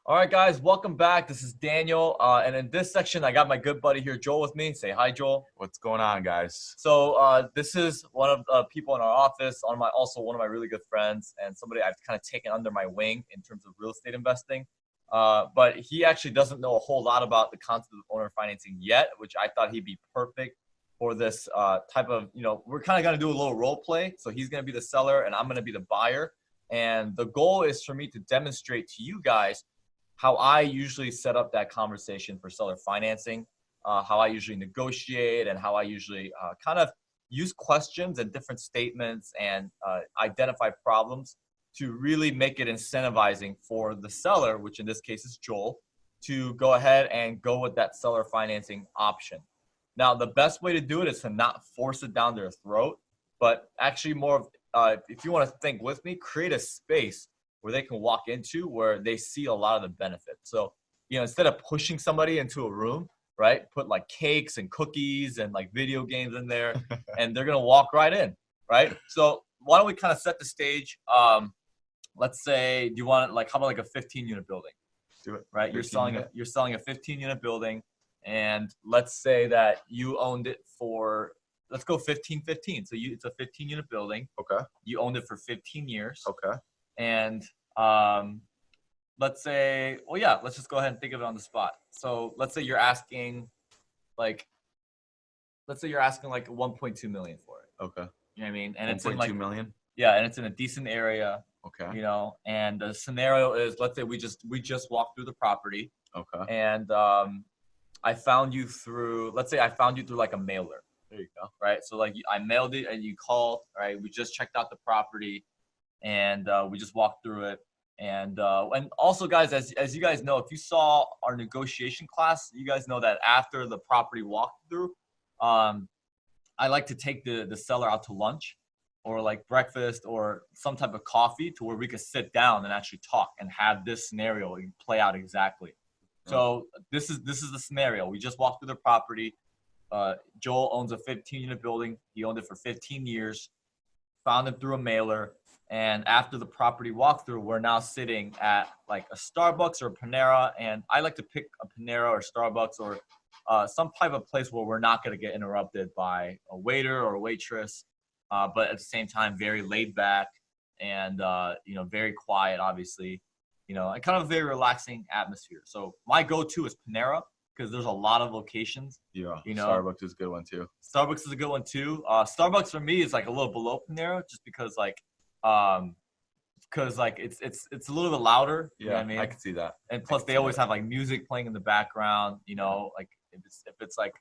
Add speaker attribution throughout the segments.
Speaker 1: All right, guys, welcome back. This is Daniel, and in this section, I got my good buddy here, Joel, with me. Say hi, Joel.
Speaker 2: What's going on, guys?
Speaker 1: So this is one of the people in our office, also one of my really good friends, and somebody I've kind of taken under my wing in terms of real estate investing. But he actually doesn't know a whole lot about the concept of owner financing yet, which I thought he'd be perfect for this type of, we're kind of going to do a little role play. So he's going to be the seller, and I'm going to be the buyer. And the goal is for me to demonstrate to you guys how I usually set up that conversation for seller financing, how I usually negotiate, and how I usually kind of use questions and different statements and identify problems to really make it incentivizing for the seller, which in this case is Joel, to go ahead and go with that seller financing option. Now, the best way to do it is to not force it down their throat, but actually more of, if you want to think with me, create a space where they can walk into where they see a lot of the benefits. So, instead of pushing somebody into a room, right, put like cakes and cookies and like video games in there, and they're going to walk right in, right? So why don't we kind of set the stage? Let's say, do you want how about like a 15-unit building?
Speaker 2: Do it.
Speaker 1: Right? You're selling a 15-unit building, and let's say that you owned it for, let's go 15-15. So it's a 15-unit building.
Speaker 2: Okay.
Speaker 1: You owned it for 15 years.
Speaker 2: Okay.
Speaker 1: And let's say, let's just go ahead and think of it on the spot. So let's say you're asking like 1.2 million for it.
Speaker 2: Okay.
Speaker 1: You know what I mean? And it's
Speaker 2: 1.2 million.
Speaker 1: Yeah, and it's in a decent area.
Speaker 2: Okay.
Speaker 1: And the scenario is, let's say we just walked through the property.
Speaker 2: Okay.
Speaker 1: And I found you through like a mailer.
Speaker 2: There you go.
Speaker 1: Right? So like I mailed it and you called, right? We just checked out the property. And we just walked through it. And also, guys, as you guys know, if you saw our negotiation class, you guys know that after the property walkthrough, I like to take the seller out to lunch or like breakfast or some type of coffee to where we could sit down and actually talk and have this scenario play out exactly. So this is the scenario. We just walked through the property. Joel owns a 15-unit building. He owned it for 15 years. Found it through a mailer. And after the property walkthrough, we're now sitting at like a Starbucks or a Panera. And I like to pick a Panera or Starbucks or some type of place where we're not going to get interrupted by a waiter or a waitress, but at the same time, very laid back and, very quiet, obviously, and kind of a very relaxing atmosphere. So my go-to is Panera because there's a lot of locations.
Speaker 2: Yeah, Starbucks is a good one too.
Speaker 1: Starbucks is a good one too. Starbucks for me is like a little below Panera just because it's a little bit louder. You know what I mean?
Speaker 2: I can see that.
Speaker 1: And plus they always have like music playing in the background, like if it's like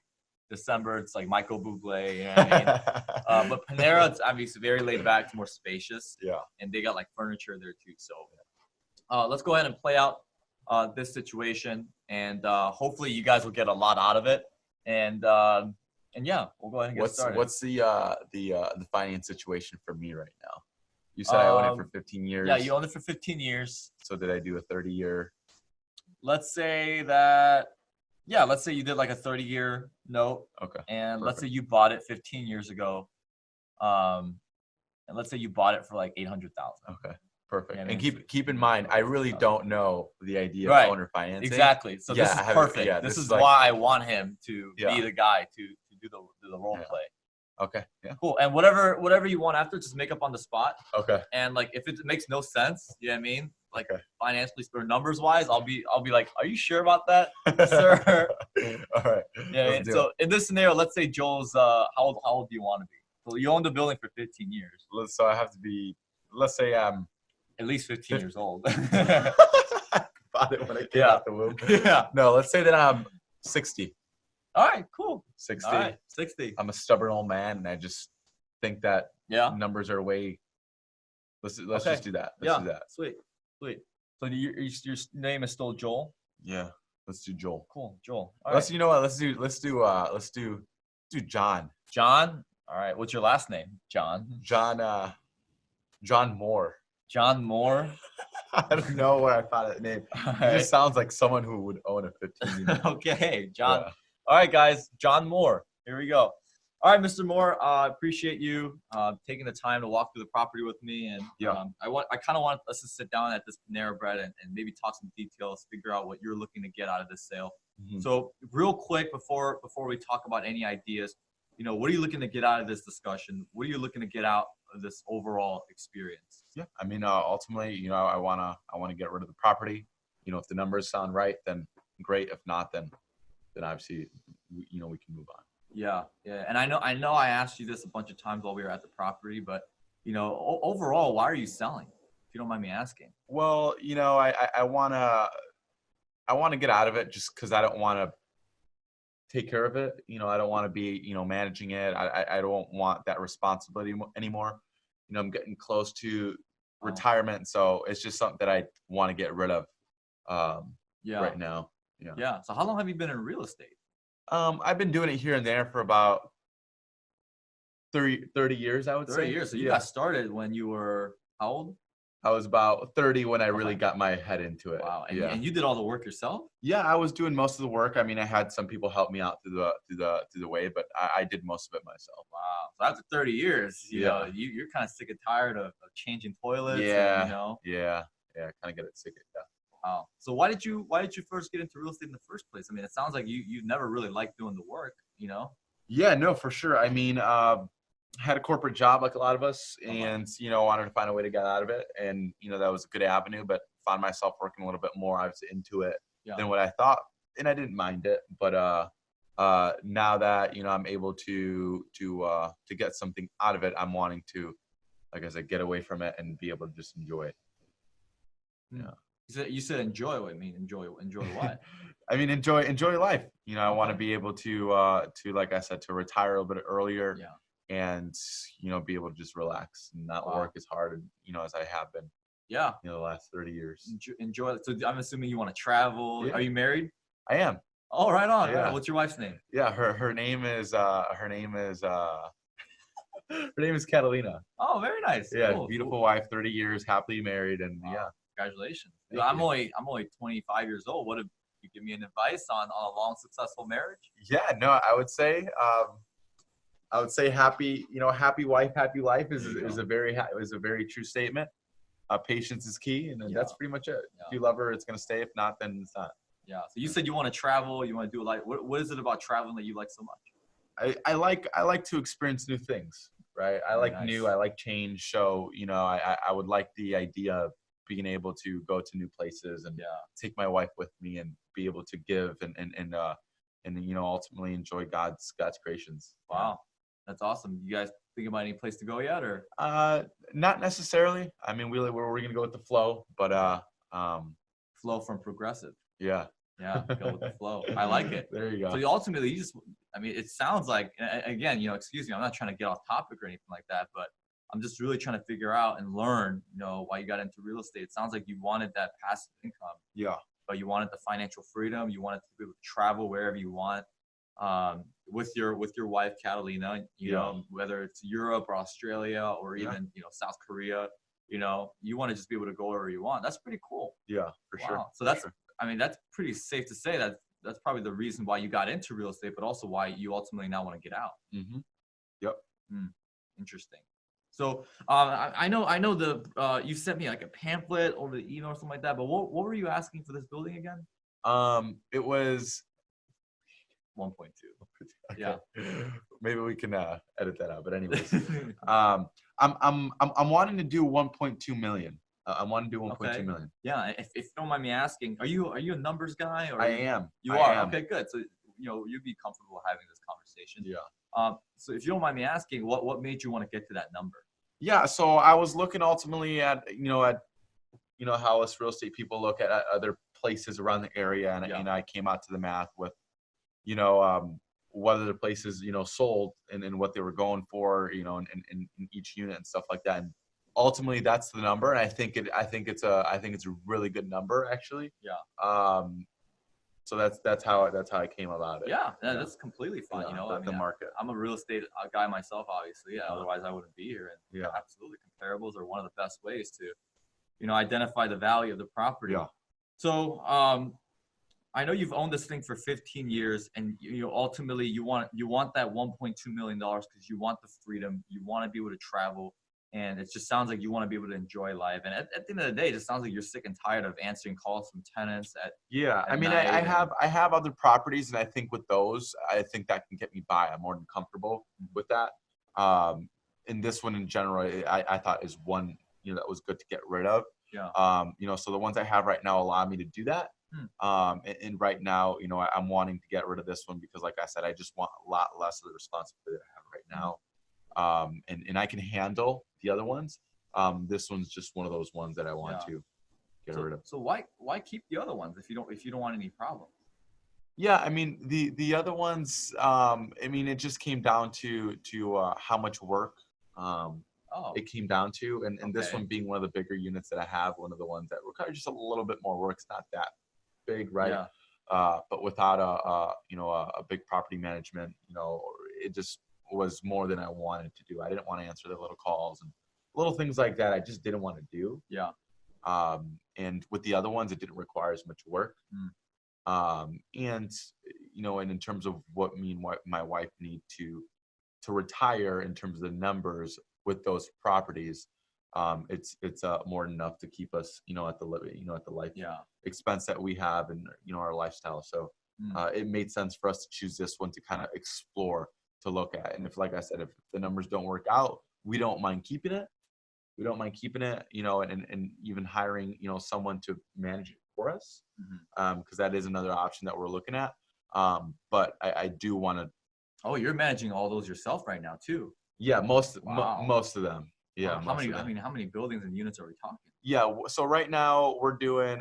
Speaker 1: December, it's like Michael Bublé, you know what I mean? But Panera, it's obviously very laid back, it's more spacious.
Speaker 2: Yeah.
Speaker 1: And they got like furniture there too. So let's go ahead and play out this situation, and hopefully you guys will get a lot out of it. And yeah, we'll go ahead and get started.
Speaker 2: What's the finance situation for me right now? You said I own it for 15 years.
Speaker 1: Yeah, you owned it for 15 years.
Speaker 2: So did I do a 30-year?
Speaker 1: Let's say you did like a 30-year note.
Speaker 2: Okay.
Speaker 1: And let's say you bought it 15 years ago. And let's say you bought it for like $800,000.
Speaker 2: Okay. Perfect.
Speaker 1: Yeah,
Speaker 2: and keep in mind, I really don't know the idea of owner financing.
Speaker 1: Exactly. So this is perfect.
Speaker 2: Yeah,
Speaker 1: this is like, why I want him to be the guy to do the role play.
Speaker 2: Okay. Yeah.
Speaker 1: Cool. And whatever you want after, just make up on the spot.
Speaker 2: Okay.
Speaker 1: And like if it makes no sense, you know what I mean? Like financially or numbers wise, I'll be like, are you sure about that, sir?
Speaker 2: All right.
Speaker 1: Yeah. So in this scenario, let's say Joel's how old do you want to be? So you own the building for 15 years.
Speaker 2: So I have to be. Let's say I'm
Speaker 1: at least 15 years old.
Speaker 2: Bought it when I came out the womb.
Speaker 1: Yeah.
Speaker 2: No, let's say that I'm 60.
Speaker 1: All right, cool.
Speaker 2: 60.
Speaker 1: All right, 60.
Speaker 2: I'm a stubborn old man, and I just think that numbers are way. Let's just do that. Let's do that.
Speaker 1: Sweet. So your name is still Joel?
Speaker 2: Yeah. Let's do Joel.
Speaker 1: Cool, Joel.
Speaker 2: You know what? Let's do John.
Speaker 1: John. All right. What's your last name? John.
Speaker 2: John Moore.
Speaker 1: John Moore.
Speaker 2: I don't know where I found that name. It just sounds like someone who would own a 15.
Speaker 1: Okay, John. Yeah. All right, guys. John Moore. Here we go. All right, Mr. Moore, I appreciate you taking the time to walk through the property with me. And I kind of want us to sit down at this Panera Bread and maybe talk some details, figure out what you're looking to get out of this sale. Mm-hmm. So real quick, before we talk about any ideas, what are you looking to get out of this discussion? What are you looking to get out of this overall experience?
Speaker 2: Yeah, I mean, ultimately, I wanna get rid of the property. If the numbers sound right, then great. If not, then obviously, we can move on.
Speaker 1: Yeah. And I know I asked you this a bunch of times while we were at the property, but overall, why are you selling? If you don't mind me asking.
Speaker 2: Well, I wanna get out of it just because I don't want to take care of it. I don't want to be managing it. I don't want that responsibility anymore. I'm getting close to retirement, so it's just something that I want to get rid of right now.
Speaker 1: Yeah. So how long have you been in real estate?
Speaker 2: I've been doing it here and there for about 30 years, I would say.
Speaker 1: 30 years. So you got started when you were how old?
Speaker 2: I was about 30 when I really got my head into it.
Speaker 1: Wow. And you did all the work yourself?
Speaker 2: Yeah, I was doing most of the work. I mean, I had some people help me out through the way, but I did most of it myself.
Speaker 1: Wow. So after 30 years, you're kind of sick and tired of changing toilets.
Speaker 2: Yeah.
Speaker 1: And,
Speaker 2: Yeah. Kind of get it sick of that.
Speaker 1: Wow. So why did you first get into real estate in the first place? I mean, it sounds like you never really liked doing the work,
Speaker 2: Yeah, no, for sure. I mean, had a corporate job like a lot of us, and wanted to find a way to get out of it, and that was a good avenue, but found myself working a little bit more, I was into it than what I thought, and I didn't mind it. But now that I'm able to get something out of it, I'm wanting to, like I said, get away from it and be able to just enjoy it.
Speaker 1: Yeah. You said enjoy. What I mean, enjoy what?
Speaker 2: I mean, enjoy life. I want to be able to like I said, to retire a little bit earlier.
Speaker 1: Yeah.
Speaker 2: And be able to just relax and not work as hard, as I have been.
Speaker 1: Yeah.
Speaker 2: The last 30 years.
Speaker 1: Enjoy it. So I'm assuming you want to travel. Yeah. Are you married?
Speaker 2: I am.
Speaker 1: Oh, right on. Yeah. What's your wife's name?
Speaker 2: Yeah, her name is Catalina.
Speaker 1: Oh, very nice.
Speaker 2: Yeah, cool. Beautiful wife, 30 years, happily married, and
Speaker 1: congratulations. I'm only 25 years old. What if you give me an advice on a long, successful marriage?
Speaker 2: Yeah, no, I would say happy wife, happy life is a very true statement. Patience is key, and that's pretty much it. Yeah. If you love her, it's gonna stay. If not, then it's not.
Speaker 1: Yeah. So you said you want to travel, you want to do what is it about traveling that you like so much?
Speaker 2: I like to experience new things, right? I like new, I like change. So I would like the idea of being able to go to new places and take my wife with me and be able to give and ultimately enjoy God's creations.
Speaker 1: Wow. That's awesome. You guys think about any place to go yet, or?
Speaker 2: Not necessarily. I mean, we're gonna go with the flow, but
Speaker 1: flow from Progressive.
Speaker 2: Yeah.
Speaker 1: Yeah, go with the flow. I like it.
Speaker 2: There you go.
Speaker 1: So ultimately, it sounds like, again, excuse me, I'm not trying to get off topic or anything like that, but I'm just really trying to figure out and learn, why you got into real estate. It sounds like you wanted that passive income.
Speaker 2: Yeah.
Speaker 1: But you wanted the financial freedom. You wanted to be able to travel wherever you want. With your wife Catalina, whether it's Europe or Australia or even South Korea, you want to just be able to go wherever you want. That's pretty cool.
Speaker 2: Yeah, for sure.
Speaker 1: So that's pretty safe to say that that's probably the reason why you got into real estate, but also why you ultimately now want to get out.
Speaker 2: Mm-hmm. Yep.
Speaker 1: Interesting. So I know you sent me like a pamphlet over the email or something like that, but what were you asking for this building again?
Speaker 2: It was
Speaker 1: 1.2.
Speaker 2: Okay. Yeah. Maybe we can edit that out. But anyways, I'm wanting to do 1.2 million. I want to do 1.2 million.
Speaker 1: Yeah. If you don't mind me asking, are you a numbers guy? Or
Speaker 2: I am.
Speaker 1: You are. Okay, good. So you'd be comfortable having this conversation.
Speaker 2: Yeah.
Speaker 1: So if you don't mind me asking, what made you want to get to that number?
Speaker 2: Yeah. So I was looking ultimately at how us real estate people look at other places around the area, and I came out to the math with whether the places sold and what they were going for in each unit and stuff like that, and ultimately that's the number, and I think it's a really good number actually. So that's how I came about it.
Speaker 1: That's completely fine.
Speaker 2: The market.
Speaker 1: I'm a real estate guy myself, obviously. Otherwise I wouldn't be here. And absolutely, comparables are one of the best ways to identify the value of the property. So I know you've owned this thing for 15 years, and ultimately you want that 1.2 million dollars because you want the freedom, you want to be able to travel, and it just sounds like you want to be able to enjoy life. And at the end of the day, it just sounds like you're sick and tired of answering calls from tenants
Speaker 2: Yeah, I
Speaker 1: at
Speaker 2: mean,
Speaker 1: night.
Speaker 2: I have other properties, and I think with those, I think that can get me by. I'm more than comfortable with that. And this one in general, I thought is one, that was good to get rid of.
Speaker 1: Yeah.
Speaker 2: So the ones I have right now allow me to do that. And right now, I'm wanting to get rid of this one because, like I said, I just want a lot less of the responsibility I have right now. And I can handle the other ones. This one's just one of those ones that I want to get rid of.
Speaker 1: So why keep the other ones if you don't want any problems?
Speaker 2: Yeah, I mean the other ones. I mean, it just came down to how much work it came down to, and this one being one of the bigger units that I have, one of the ones that require just a little bit more work. It's not that big, right?
Speaker 1: Yeah.
Speaker 2: But without a big property management, it just was more than I wanted to do. I didn't want to answer the little calls and little things like that. I just didn't want to do.
Speaker 1: Yeah.
Speaker 2: And with the other ones, it didn't require as much work. And in terms of what me and my wife need to retire in terms of the numbers with those properties, it's more than enough to keep us, at the living, at the life expense that we have and our lifestyle. So it made sense for us to choose this one to kind of explore, to look at. And if, like I said, if the numbers don't work out, we don't mind keeping it. And even hiring, someone to manage it for us, because that is another option that we're looking at. But I do want to.
Speaker 1: Oh, you're managing all those yourself right now too.
Speaker 2: Yeah, most of them. Yeah.
Speaker 1: How many buildings and units are we talking?
Speaker 2: Yeah. So right now we're doing.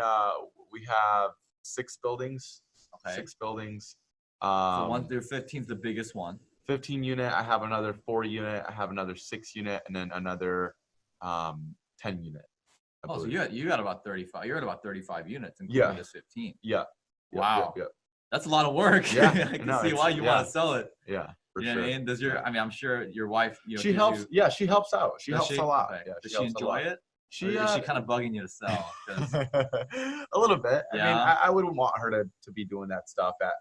Speaker 2: We have 6 buildings.
Speaker 1: Okay.
Speaker 2: 6 buildings.
Speaker 1: So one through 15 is the biggest one.
Speaker 2: 15 unit. I have another 4 unit. I have another 6 unit, and then another 10 unit.
Speaker 1: So you got about 35. You're at about 35 units, including this 15.
Speaker 2: Yeah.
Speaker 1: Wow.
Speaker 2: Yep.
Speaker 1: That's a lot of work.
Speaker 2: Yeah.
Speaker 1: I can see why you want to sell it.
Speaker 2: Yeah. For
Speaker 1: you know
Speaker 2: sure.
Speaker 1: what I mean? Does I'm sure your wife,
Speaker 2: she helps. Yeah, she helps out. She helps a lot.
Speaker 1: Okay.
Speaker 2: Yeah,
Speaker 1: Does she enjoy it? Is she kind of bugging you to sell?
Speaker 2: A little bit.
Speaker 1: Yeah.
Speaker 2: I mean, I wouldn't want her to be doing that stuff at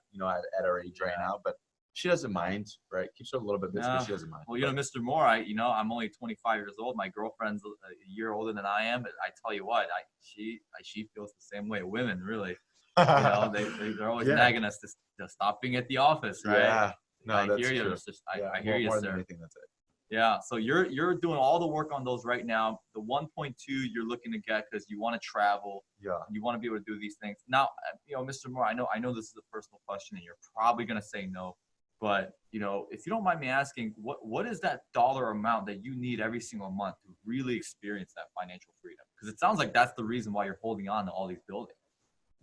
Speaker 2: her age right now, but she doesn't mind, right? Keeps her a little bit busy, but she doesn't mind.
Speaker 1: Well, Mr. Moore, I'm only 25 years old. My girlfriend's a year older than I am, but I tell you what, she feels the same way. Women, really, they're always nagging us to stop being at the office, right?
Speaker 2: Yeah. No,
Speaker 1: I
Speaker 2: that's
Speaker 1: hear you.
Speaker 2: true.
Speaker 1: I hear you,
Speaker 2: more
Speaker 1: sir.
Speaker 2: than anything, that's it.
Speaker 1: Yeah. So you're doing all the work on those right now. The 1.2 you're looking to get because you want to travel.
Speaker 2: Yeah.
Speaker 1: You want to be able to do these things. Now, Mr. Moore, I know this is a personal question, and you're probably gonna say no. But, if you don't mind me asking, what is that dollar amount that you need every single month to really experience that financial freedom? Because it sounds like that's the reason why you're holding on to all these buildings.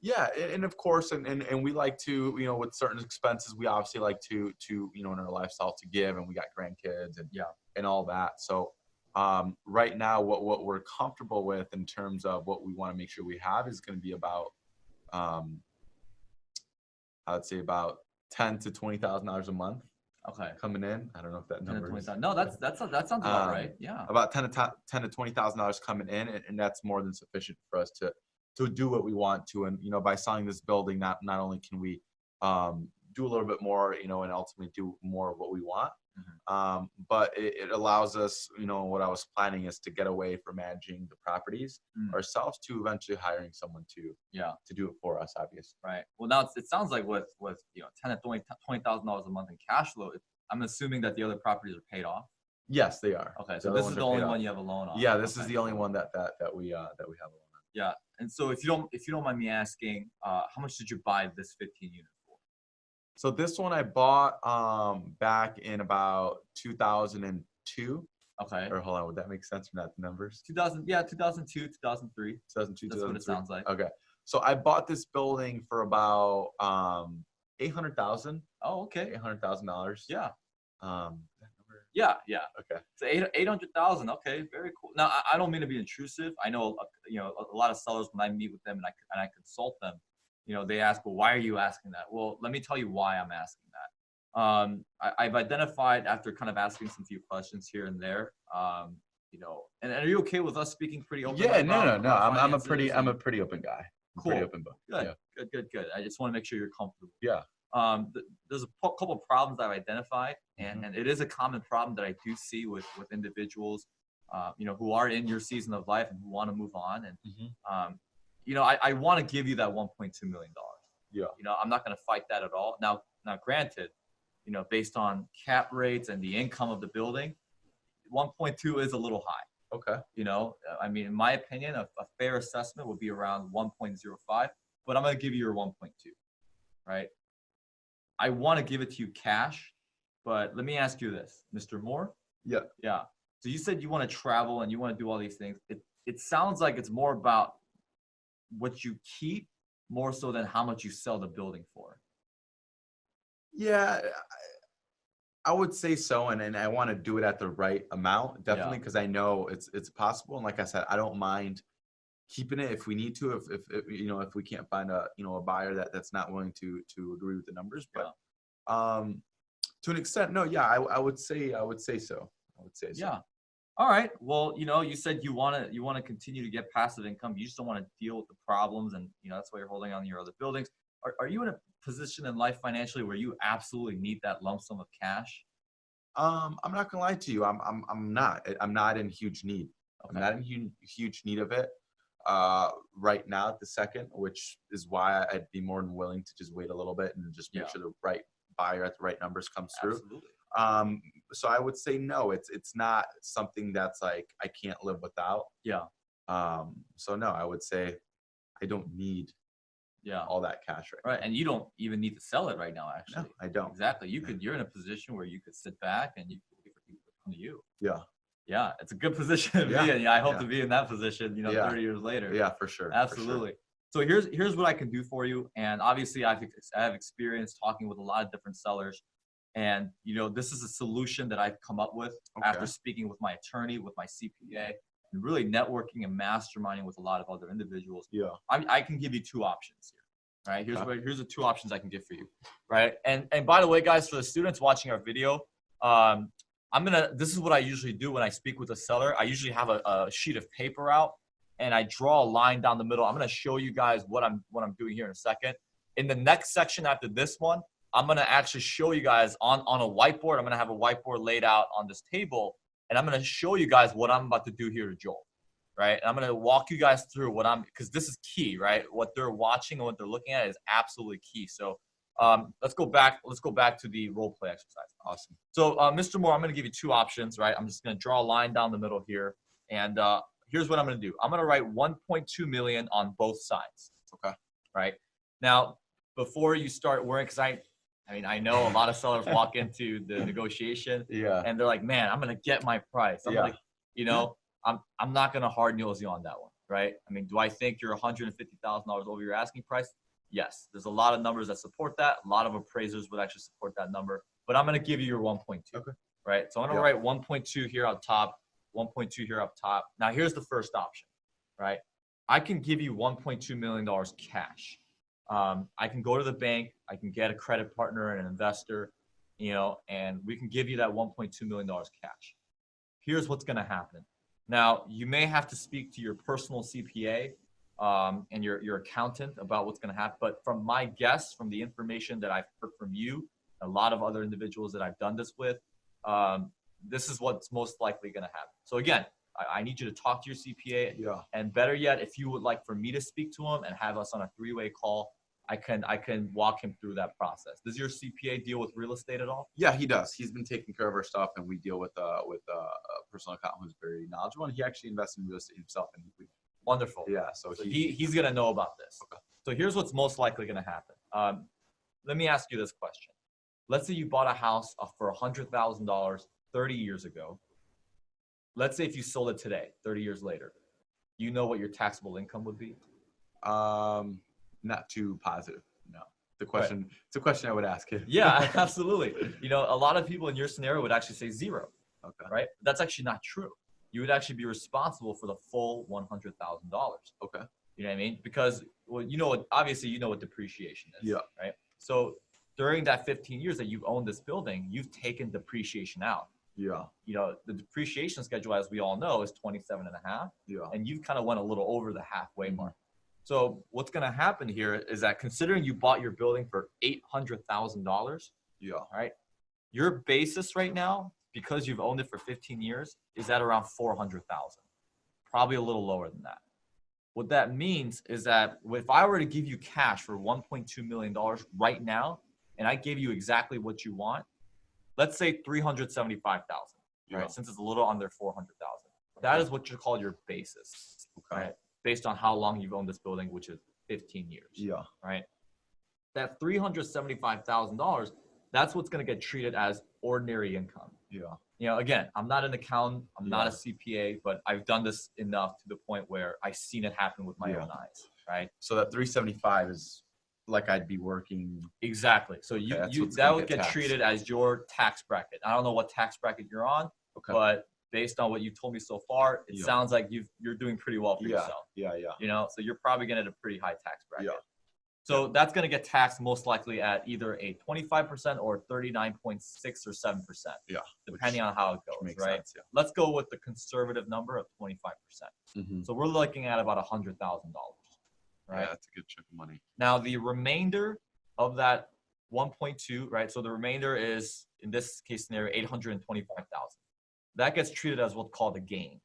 Speaker 2: Yeah, and of course, and we like to, with certain expenses, we obviously like to in our lifestyle to give, and we got grandkids and all that. So right now, what we're comfortable with in terms of what we want to make sure we have is going to be about, I'd say about $10,000 to $20,000 a month.
Speaker 1: Okay.
Speaker 2: Coming in. I don't know if that number is.
Speaker 1: No, that sounds about right. Yeah.
Speaker 2: About $10,000 to $20,000 coming in, and that's more than sufficient for us to do what we want to. And by selling this building, not only can we do a little bit more, and ultimately do more of what we want, but it allows us, what I was planning is to get away from managing the properties ourselves to eventually hiring someone to do it for us, obviously.
Speaker 1: Right. Well, now it sounds like with $10,000 to $20,000 a month in cash flow, I'm assuming that the other properties are paid off.
Speaker 2: Yes, they are.
Speaker 1: Okay, so this is the only one you have a loan on.
Speaker 2: Yeah, this is the only one that we have a loan on.
Speaker 1: Yeah, and so if you don't mind me asking, how much did you buy this 15 unit for?
Speaker 2: So this one I bought back in about 2002.
Speaker 1: Okay.
Speaker 2: Or hold on, would that make sense or not? The numbers?
Speaker 1: 2002, 2003.
Speaker 2: 2002,
Speaker 1: That's
Speaker 2: 2003.
Speaker 1: what it sounds like.
Speaker 2: Okay. So I bought this building for about $800,000.
Speaker 1: Oh, okay.
Speaker 2: $800,000.
Speaker 1: Yeah.
Speaker 2: Yeah.
Speaker 1: Okay. So 800,000. Okay, very cool. Now I don't mean to be intrusive. I know a lot of sellers, when I meet with them and I consult them, they ask, well, why are you asking that? Well, let me tell you why I'm asking that. I've identified, after kind of asking some few questions here and there, and are you okay with us speaking pretty open?
Speaker 2: Yeah, no. I'm a pretty open guy. Pretty
Speaker 1: Cool.
Speaker 2: open book.
Speaker 1: Good.
Speaker 2: Yeah.
Speaker 1: Good. I just want to make sure you're comfortable.
Speaker 2: Yeah.
Speaker 1: There's a couple of problems I've identified, and,
Speaker 2: Mhm.
Speaker 1: and it is a common problem that I do see with individuals, who are in your season of life and who want to move on. And
Speaker 2: Mhm.
Speaker 1: I want to give you that 1.2 million dollars.
Speaker 2: Yeah.
Speaker 1: I'm not going to fight that at all. Now, granted, based on cap rates and the income of the building, 1.2 is a little high.
Speaker 2: Okay.
Speaker 1: I mean, in my opinion, a fair assessment would be around 1.05, but I'm going to give you your 1.2, right? I want to give it to you cash, but let me ask you this, Mr. Moore.
Speaker 2: Yeah.
Speaker 1: Yeah. So you said you want to travel and you want to do all these things. It sounds like it's more about what you keep more so than how much you sell the building for.
Speaker 2: Yeah, I would say so, and I want to do it at the right amount, definitely, because I know it's possible. And like I said, I don't mind keeping it if we need to, if we can't find a buyer that's not willing to agree with the numbers. But to an extent, no, yeah, I would say so. I would say so.
Speaker 1: Yeah. All right. Well, you said you want to continue to get passive income. You just don't want to deal with the problems, and that's why you're holding on to your other buildings. Are you in a position in life financially where you absolutely need that lump sum of cash?
Speaker 2: I'm not gonna lie to you. I'm not in huge need.
Speaker 1: Okay.
Speaker 2: I'm not in huge need of it right now at the second, which is why I'd be more than willing to just wait a little bit and just make sure the right buyer at the right numbers comes through.
Speaker 1: Absolutely.
Speaker 2: So I would say no. It's not something that's like I can't live without.
Speaker 1: Yeah.
Speaker 2: So no, I would say I don't need all that cash
Speaker 1: right. And you don't even need to sell it right now, actually.
Speaker 2: No, I don't.
Speaker 1: Exactly. You're in a position where you could sit back and you could wait for people to come to you.
Speaker 2: Yeah.
Speaker 1: Yeah. It's a good position to be in. Yeah. I hope to be in that position, 30 years later.
Speaker 2: Yeah, for sure.
Speaker 1: Absolutely. For sure. So here's what I can do for you. And obviously I have experience talking with a lot of different sellers. And, this is a solution that I've come up with after speaking with my attorney, with my CPA, and really networking and masterminding with a lot of other individuals.
Speaker 2: Yeah.
Speaker 1: I can give you two options here, right? Here's the two options I can give for you, right? And by the way, guys, for the students watching our video, this is what I usually do when I speak with a seller. I usually have a sheet of paper out and I draw a line down the middle. I'm going to show you guys what I'm doing here in a second. In the next section after this one, I'm going to actually show you guys on a whiteboard. I'm going to have a whiteboard laid out on this table, and I'm going to show you guys what I'm about to do here to Joel, right? And I'm going to walk you guys through because this is key, right? What they're watching and what they're looking at is absolutely key. So let's go back to the role play exercise. Awesome. So Mr. Moore, I'm going to give you two options, right? I'm just going to draw a line down the middle here. And here's what I'm going to do. I'm going to write 1.2 million on both sides. Okay. Right. Now, before you start worrying, because I know a lot of sellers walk into the negotiation and they're like, man, I'm going to get my price. I'm not going to hard nose you on that one, right? I mean, do I think you're $150,000 over your asking price? Yes. There's a lot of numbers that support that. A lot of appraisers would actually support that number, but I'm going to give you your 1.2, right? So I'm going to write 1.2 here up top, 1.2 here up top. Now here's the first option, right? I can give you $1.2 million cash. I can go to the bank, I can get a credit partner and an investor, and we can give you that $1.2 million cash. Here's what's going to happen. Now, you may have to speak to your personal CPA and your accountant about what's going to happen. But from my guess, from the information that I've heard from you, a lot of other individuals that I've done this with, this is what's most likely going to happen. So again, I need you to talk to your CPA. Yeah. And better yet, if you would like for me to speak to him and have us on a three-way call, I can walk him through that process. Does your CPA deal with real estate at all?
Speaker 2: Yeah, he does. He's been taking care of our stuff, and we deal with a personal accountant who's very knowledgeable. And he actually invests in real estate himself. And
Speaker 1: wonderful.
Speaker 2: Yeah, so
Speaker 1: he's gonna know about this. Okay. So here's what's most likely gonna happen. Let me ask you this question. Let's say you bought a house for $100,000 30 years ago. Let's say if you sold it today, 30 years later, you know what your taxable income would be?
Speaker 2: Not too positive. No. It's a question I would ask him.
Speaker 1: Yeah, absolutely. A lot of people in your scenario would actually say zero.
Speaker 2: Okay.
Speaker 1: Right? That's actually not true. You would actually be responsible for the full $100,000.
Speaker 2: Okay.
Speaker 1: You know what I mean? Because obviously you know what depreciation is.
Speaker 2: Yeah.
Speaker 1: Right. So during that 15 years that you've owned this building, you've taken depreciation out.
Speaker 2: Yeah.
Speaker 1: The depreciation schedule, as we all know, is 27.5.
Speaker 2: Yeah.
Speaker 1: And you've kind of went a little over the halfway mark. So what's going to happen here is that considering you bought your building for $800,000,
Speaker 2: Yeah.
Speaker 1: all right, your basis right now, because you've owned it for 15 years, is at around 400,000, probably a little lower than that. What that means is that if I were to give you cash for $1.2 million right now, and I gave you exactly what you want, let's say 375,000,
Speaker 2: Yeah.
Speaker 1: right? Since it's a little under 400,000, that is what you call your basis,
Speaker 2: Okay.
Speaker 1: right? Based on how long you've owned this building, which is 15 years,
Speaker 2: Yeah.
Speaker 1: right? That $375,000, that's what's going to get treated as ordinary income.
Speaker 2: Yeah.
Speaker 1: You know, again, I'm not an accountant, I'm not a
Speaker 2: Yeah.
Speaker 1: CPA, but I've done this enough to the point where I've seen it happen with my
Speaker 2: Yeah.
Speaker 1: own eyes, right?
Speaker 2: So that 375 is like I'd be working.
Speaker 1: Exactly. So
Speaker 2: Okay, that's
Speaker 1: you
Speaker 2: what's
Speaker 1: that
Speaker 2: gonna
Speaker 1: would
Speaker 2: get
Speaker 1: get
Speaker 2: taxed.
Speaker 1: treated as your tax bracket. I don't know what tax bracket you're on,
Speaker 2: Okay.
Speaker 1: but based on what you told me so far, it
Speaker 2: Yeah.
Speaker 1: sounds like you're doing pretty well for
Speaker 2: Yeah.
Speaker 1: yourself.
Speaker 2: Yeah. Yeah.
Speaker 1: You know, so you're probably getting a pretty high tax bracket.
Speaker 2: Yeah.
Speaker 1: So that's going to get taxed most likely at either a 25% or 39.6 or 7%.
Speaker 2: Yeah.
Speaker 1: Depending on how it goes,
Speaker 2: Makes
Speaker 1: right?
Speaker 2: sense. Yeah.
Speaker 1: Let's go with the conservative number of 25%.
Speaker 2: Mm-hmm.
Speaker 1: So we're looking at about $100,000, right?
Speaker 2: Yeah, that's a good chunk of money.
Speaker 1: Now the remainder of that 1.2, right? So the remainder is, in this case scenario, 825,000. That gets treated as what's called a gain.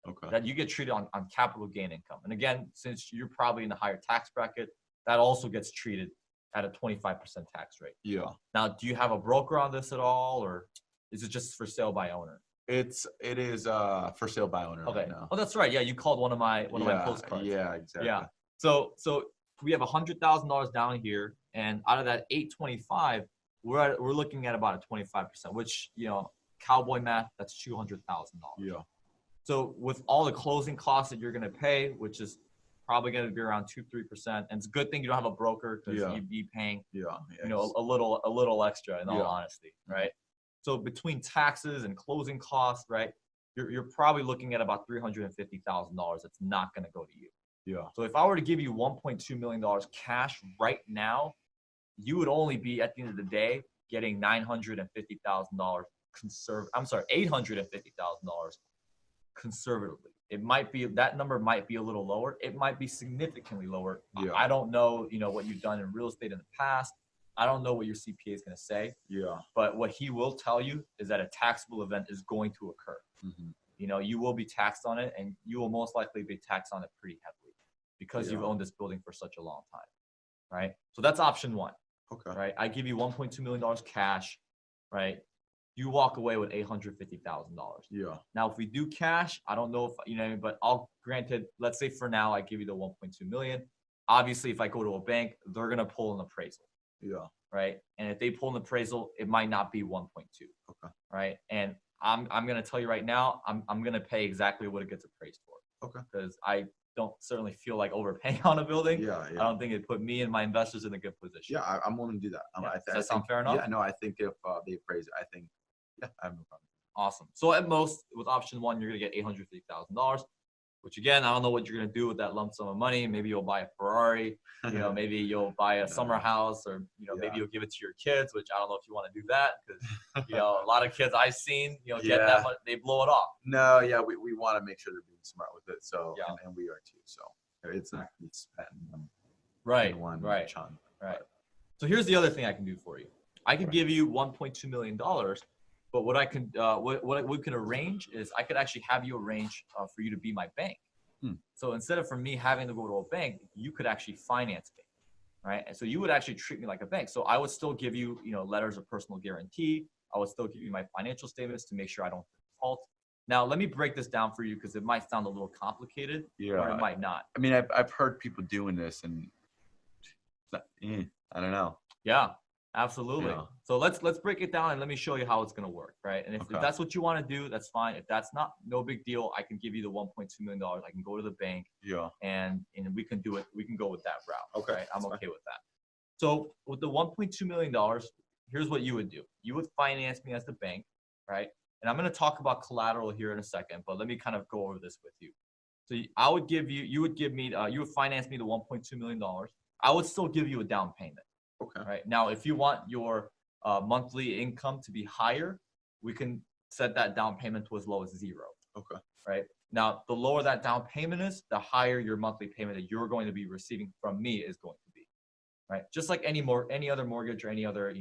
Speaker 2: Okay.
Speaker 1: That you get treated on capital gain income. And again, since you're probably in the higher tax bracket, that also gets treated at a 25% tax rate.
Speaker 2: Yeah.
Speaker 1: Now, do you have a broker on this at all, or is it just for sale by owner?
Speaker 2: It is for sale by owner
Speaker 1: Okay.
Speaker 2: right now.
Speaker 1: Oh, that's right. Yeah, you called one of my postcards.
Speaker 2: Yeah, exactly.
Speaker 1: Yeah. So we have $100,000 down here, and out of that 825, we're looking at about a 25%, which, you know, cowboy math, that's $200,000.
Speaker 2: Yeah.
Speaker 1: So with all the closing costs that you're going to pay, which is probably going to be around 2-3%, and it's a good thing you don't have a broker because
Speaker 2: Yeah.
Speaker 1: you'd be paying,
Speaker 2: Yeah.
Speaker 1: you know, a little extra, in all
Speaker 2: Yeah.
Speaker 1: honesty, right? So between taxes and closing costs, right, you're probably looking at about $350,000 that's not going to go to you.
Speaker 2: Yeah.
Speaker 1: So if I were to give you $1.2 million cash right now, you would only be, at the end of the day, getting $850,000 conservatively. It might be, that number might be a little lower. It might be significantly lower.
Speaker 2: Yeah.
Speaker 1: I don't know, you know, what you've done in real estate in the past. I don't know what your CPA is going to say,
Speaker 2: Yeah.
Speaker 1: but what he will tell you is that a taxable event is going to occur.
Speaker 2: Mm-hmm.
Speaker 1: You know, you will be taxed on it, and you will most likely be taxed on it pretty heavily because you've
Speaker 2: Yeah.
Speaker 1: owned this building for such a long time, right? So that's option one,
Speaker 2: Okay.
Speaker 1: right? I give you $1.2 million cash, right? You walk away with $850,000.
Speaker 2: Yeah.
Speaker 1: Now, if we do cash, I don't know if, you know, but granted, let's say for now, I give you the 1.2 million. Obviously, if I go to a bank, they're going to pull an appraisal,
Speaker 2: Yeah.
Speaker 1: right? And if they pull an appraisal, it might not be 1.2.
Speaker 2: Okay.
Speaker 1: Right. And I'm going to tell you right now, I'm going to pay exactly what it gets appraised for.
Speaker 2: Okay.
Speaker 1: Because I don't certainly feel like overpaying on a building.
Speaker 2: Yeah.
Speaker 1: I
Speaker 2: Yeah.
Speaker 1: don't think it put me and my investors in a good position.
Speaker 2: Yeah. I'm willing to do that.
Speaker 1: Yeah.
Speaker 2: I
Speaker 1: Does that sound fair enough?
Speaker 2: Yeah. No, I think if they appraise it, I think, yeah, I have no problem.
Speaker 1: Awesome. So at most, with option one, you're going to get $850,000, which again, I don't know what you're going to do with that lump sum of money. Maybe you'll buy a Ferrari, you know, maybe you'll buy a summer house, or, you know, maybe
Speaker 2: Yeah.
Speaker 1: you'll give it to your kids, which I don't know if you want to do that because, you know, a lot of kids I've seen, you know, get
Speaker 2: Yeah.
Speaker 1: that much, they blow it off.
Speaker 2: No, yeah, we want to make sure they're being smart with it. So,
Speaker 1: Yeah.
Speaker 2: and we are too. So it's not spent
Speaker 1: Right.
Speaker 2: in one
Speaker 1: Right.
Speaker 2: chunk.
Speaker 1: Right. So here's the other thing I can do for you. I can give you $1.2 million, but what I can, what we can arrange is I could actually have you arrange for you to be my bank. So instead of for me having to go to a bank, you could actually finance me, right? And so you would actually treat me like a bank. So I would still give you, you know, letters of personal guarantee. I would still give you my financial statements to make sure I don't default. Now, let me break this down for you because it might sound a little complicated, or it
Speaker 2: Yeah.
Speaker 1: might not.
Speaker 2: I mean, I've heard people doing this, and I don't know.
Speaker 1: Yeah, absolutely.
Speaker 2: Yeah.
Speaker 1: So let's break it down and let me show you how it's going to work, right? And if
Speaker 2: Okay.
Speaker 1: that's what you want to do, that's fine. If that's not, no big deal. I can give you the $1.2 million. I can go to the bank
Speaker 2: Yeah.
Speaker 1: and we can do it. We can go with that route.
Speaker 2: Okay,
Speaker 1: Right? I'm
Speaker 2: that's
Speaker 1: okay with that. So with the $1.2 million, here's what you would do. You would finance me as the bank, right? And I'm going to talk about collateral here in a second, but let me kind of go over this with you. So I would give you, you would give me, you would finance me the $1.2 million. I would still give you a down payment.
Speaker 2: Okay.
Speaker 1: Right now, if you want your monthly income to be higher, we can set that down payment to as low as 0.
Speaker 2: Okay.
Speaker 1: Right. Now, the lower that down payment is, the higher your monthly payment that you're going to be receiving from me is going to be, right? Just like any other mortgage or any other,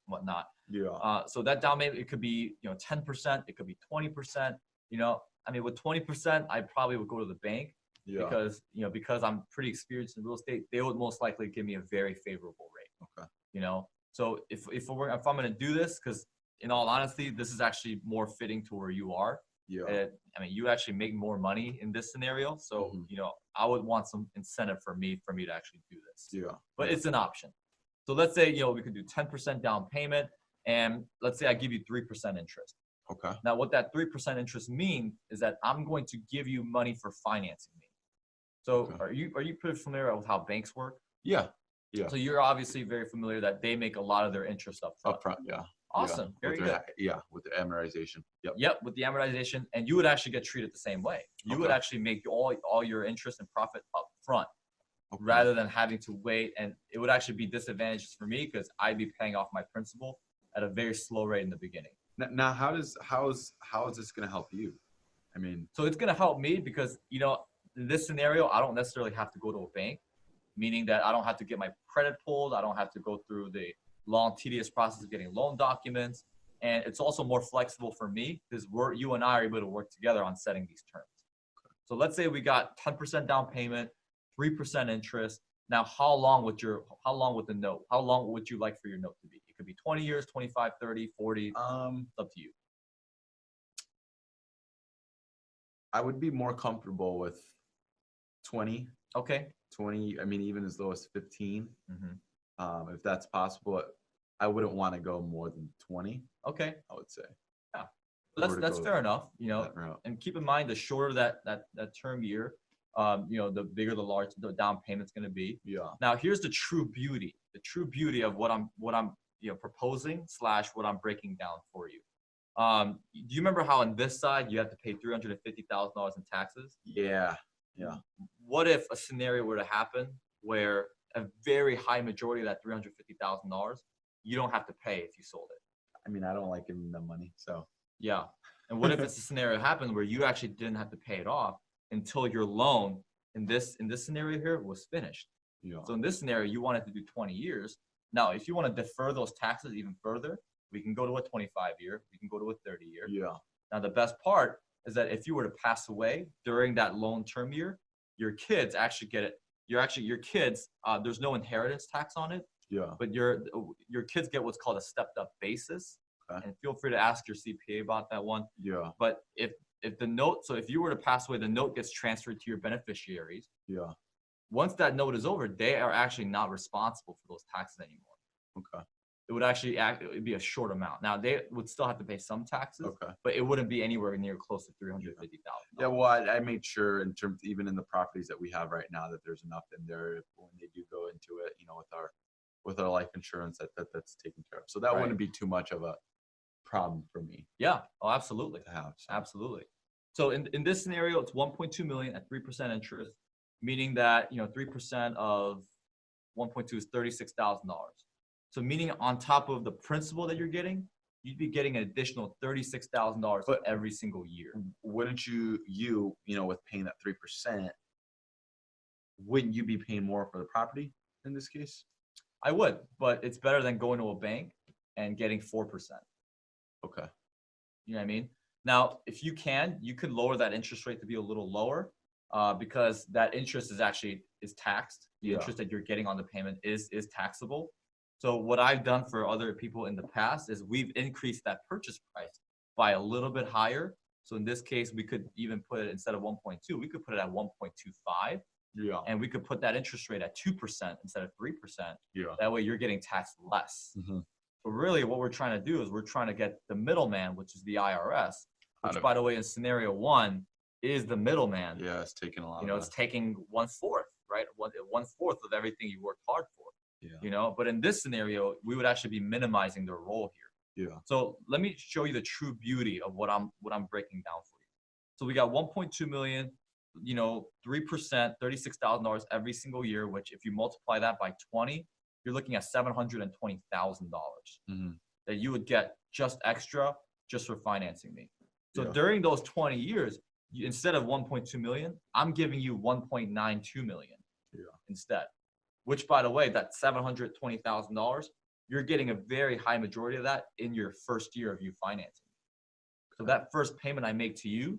Speaker 1: whatnot.
Speaker 2: Yeah.
Speaker 1: So that down payment, it could be, 10%, it could be 20%. I mean, with 20%, I probably would go to the bank
Speaker 2: Yeah.
Speaker 1: because I'm pretty experienced in real estate. They would most likely give me a very favorable rate.
Speaker 2: Okay.
Speaker 1: So if I'm going to do this, because in all honesty, this is actually more fitting to where you are.
Speaker 2: Yeah.
Speaker 1: I mean, you actually make more money in this scenario, so
Speaker 2: Mhm.
Speaker 1: I would want some incentive for me to actually do this.
Speaker 2: Yeah.
Speaker 1: But it's an option. So let's say we could do 10% down payment, and let's say I give you 3% interest.
Speaker 2: Okay.
Speaker 1: Now, what that 3% interest means is that I'm going to give you money for financing me. So
Speaker 2: Okay.
Speaker 1: are you pretty familiar with how banks work?
Speaker 2: Yeah. Yeah.
Speaker 1: So you're obviously very familiar that they make a lot of their interest up front.
Speaker 2: Up front. Yeah.
Speaker 1: Awesome.
Speaker 2: Yeah.
Speaker 1: Very
Speaker 2: with
Speaker 1: good.
Speaker 2: with the amortization. Yep.
Speaker 1: Yep, with the amortization, and you would actually get treated the same way. You would
Speaker 2: Okay.
Speaker 1: actually make all your interest and profit up front
Speaker 2: Okay.
Speaker 1: rather than having to wait. And it would actually be disadvantageous for me because I'd be paying off my principal at a very slow rate in the beginning.
Speaker 2: Now, how is this going to help you? I mean,
Speaker 1: So it's going to help me because, in this scenario, I don't necessarily have to go to a bank, meaning that I don't have to get my credit pulled. I don't have to go through the long, tedious process of getting loan documents. And it's also more flexible for me because you and I are able to work together on setting these terms. So let's say we got 10% down payment, 3% interest. Now, how long with the note? How long would you like for your note to be? It could be 20 years, 25, 30, 40. It's up to you.
Speaker 2: I would be more comfortable with 20.
Speaker 1: Okay.
Speaker 2: 20. I mean, even as low as 15,
Speaker 1: Mm-hmm.
Speaker 2: if that's possible. I wouldn't want to go more than 20.
Speaker 1: Okay.
Speaker 2: I would say.
Speaker 1: Yeah.
Speaker 2: If I were to
Speaker 1: That's
Speaker 2: go
Speaker 1: fair enough.
Speaker 2: that route.
Speaker 1: And keep in mind, the shorter that term year, the bigger the down payment's going to be.
Speaker 2: Yeah.
Speaker 1: Now, here's the true beauty. The true beauty of what I'm proposing / what I'm breaking down for you. Do you remember how on this side you have to pay $350,000 in taxes?
Speaker 2: Yeah. Yeah.
Speaker 1: What if a scenario were to happen where a very high majority of that $350,000 you don't have to pay if you sold it?
Speaker 2: I mean, I don't like giving them money, so.
Speaker 1: Yeah. And what if it's a scenario happens where you actually didn't have to pay it off until your loan in this scenario here was finished?
Speaker 2: Yeah.
Speaker 1: So in this scenario, you wanted to do 20 years. Now, if you want to defer those taxes even further, we can go to a 25-year. We can go to a 30-year.
Speaker 2: Yeah.
Speaker 1: Now, the best part is that if you were to pass away during that loan term year, your kids actually get it. Your kids, there's no inheritance tax on it,
Speaker 2: Yeah.
Speaker 1: but your kids get what's called a stepped up basis.
Speaker 2: Okay.
Speaker 1: And feel free to ask your CPA about that one.
Speaker 2: Yeah.
Speaker 1: But if you were to pass away, the note gets transferred to your beneficiaries.
Speaker 2: Yeah.
Speaker 1: Once that note is over, they are actually not responsible for those taxes anymore.
Speaker 2: Okay.
Speaker 1: It would actually it would be a short amount. Now they would still have to pay some taxes,
Speaker 2: Okay.
Speaker 1: but it wouldn't be anywhere near close to $350,000.
Speaker 2: Yeah. Well, I made sure in terms, even in the properties that we have right now, that there's enough in there when they do go into it, with our life insurance that's taken care of. So that
Speaker 1: Right.
Speaker 2: wouldn't be too much of a problem for me
Speaker 1: Yeah. Oh, absolutely.
Speaker 2: to have. So.
Speaker 1: Absolutely. So in this scenario, it's 1.2 million at 3% interest, meaning that 3% of 1.2 is $36,000. So meaning on top of the principal that you're getting, you'd be getting an additional $36,000
Speaker 2: But-
Speaker 1: every single year.
Speaker 2: Wouldn't you with paying that 3%, wouldn't you be paying more for the property in this case?
Speaker 1: I would, but it's better than going to a bank and getting 4%.
Speaker 2: Okay.
Speaker 1: You know what I mean? Now, if you could lower that interest rate to be a little lower, because that interest is taxed. The
Speaker 2: Yeah.
Speaker 1: interest that you're getting on the payment is taxable. So what I've done for other people in the past is we've increased that purchase price by a little bit higher. So in this case, we could even put it, instead of 1.2, we could put it at 1.25,
Speaker 2: Yeah.
Speaker 1: and we could put that interest rate at 2% instead of 3%.
Speaker 2: Yeah.
Speaker 1: That way you're getting taxed less.
Speaker 2: Mm-hmm.
Speaker 1: But really what we're trying to do is we're trying to get the middleman, which is the IRS, which, by the way, in scenario one is the middleman.
Speaker 2: Yeah, it's taking a lot.
Speaker 1: It's taking 1/4, right? 1/4 of everything you worked hard for.
Speaker 2: Yeah.
Speaker 1: But in this scenario, we would actually be minimizing their role here.
Speaker 2: Yeah.
Speaker 1: So let me show you the true beauty of what I'm breaking down for you. So we got 1.2 million, 3%, $36,000 every single year, which if you multiply that by 20, you're looking at $720,000
Speaker 2: Mm-hmm.
Speaker 1: that you would get just extra just for financing me. So
Speaker 2: Yeah.
Speaker 1: during those 20 years, instead of 1.2 million, I'm giving you 1.92 million instead. Which, by the way, that $720,000, you're getting a very high majority of that in your first year of you financing. So that first payment I make to you,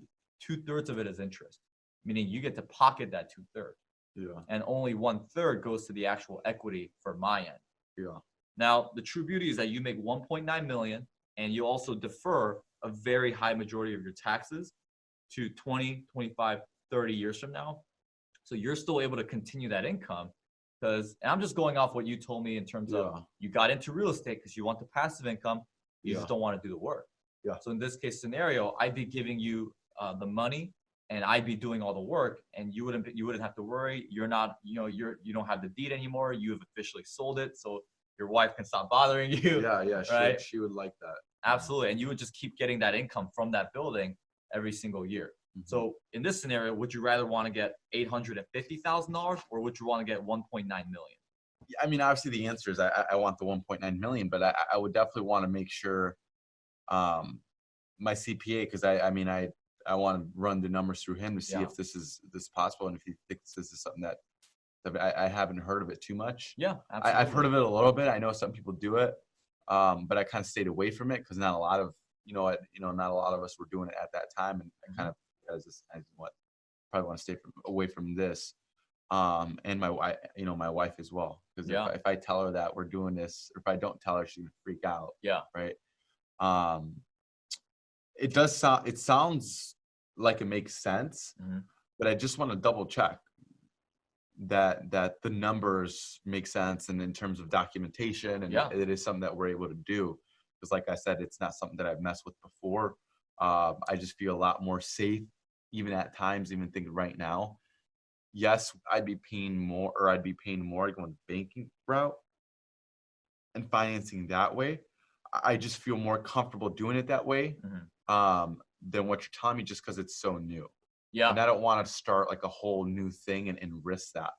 Speaker 1: 2/3 of it is interest, meaning you get to pocket that 2/3.
Speaker 2: Yeah.
Speaker 1: And only 1/3 goes to the actual equity for my end.
Speaker 2: Yeah.
Speaker 1: Now, the true beauty is that you make 1.9 million and you also defer a very high majority of your taxes to 20, 25, 30 years from now. So you're still able to continue that income because I'm just going off what you told me in terms of you got into real estate because you want the passive income. You just don't want to do the work.
Speaker 2: Yeah.
Speaker 1: So in this case scenario, I'd be giving you the money and I'd be doing all the work and you wouldn't have to worry. You're not, you don't have the deed anymore. You have officially sold it. So your wife can stop bothering you.
Speaker 2: Yeah.
Speaker 1: Right?
Speaker 2: She would like that.
Speaker 1: Absolutely. And you would just keep getting that income from that building every single year. So in this scenario, would you rather want to get $850,000 or would you want to get 1.9 million?
Speaker 2: I mean, obviously the answer is I want the 1.9 million, but I would definitely want to make sure my CPA, because I want to run the numbers through him to see if this is possible and if he thinks this is something that I haven't heard of it too much.
Speaker 1: Yeah, absolutely.
Speaker 2: I've heard of it a little bit. I know some people do it, but I kind of stayed away from it because not a lot of not a lot of us were doing it at that time, and I kind of probably want to stay away from this. And my wife, my wife as well, because if I tell her that we're doing this, or if I don't tell her, she's gonna freak out.
Speaker 1: Yeah.
Speaker 2: Right. It sounds like it makes sense, but I just want to double check that the numbers make sense, and in terms of documentation, and it is something that we're able to do. Because like I said, it's not something that I've messed with before. I just feel a lot more safe, even at times, even thinking right now. Yes, I'd be paying more going the banking route and financing that way. I just feel more comfortable doing it that way than what you're telling me, just because it's so new.
Speaker 1: Yeah.
Speaker 2: And I don't want to start like a whole new thing and risk that.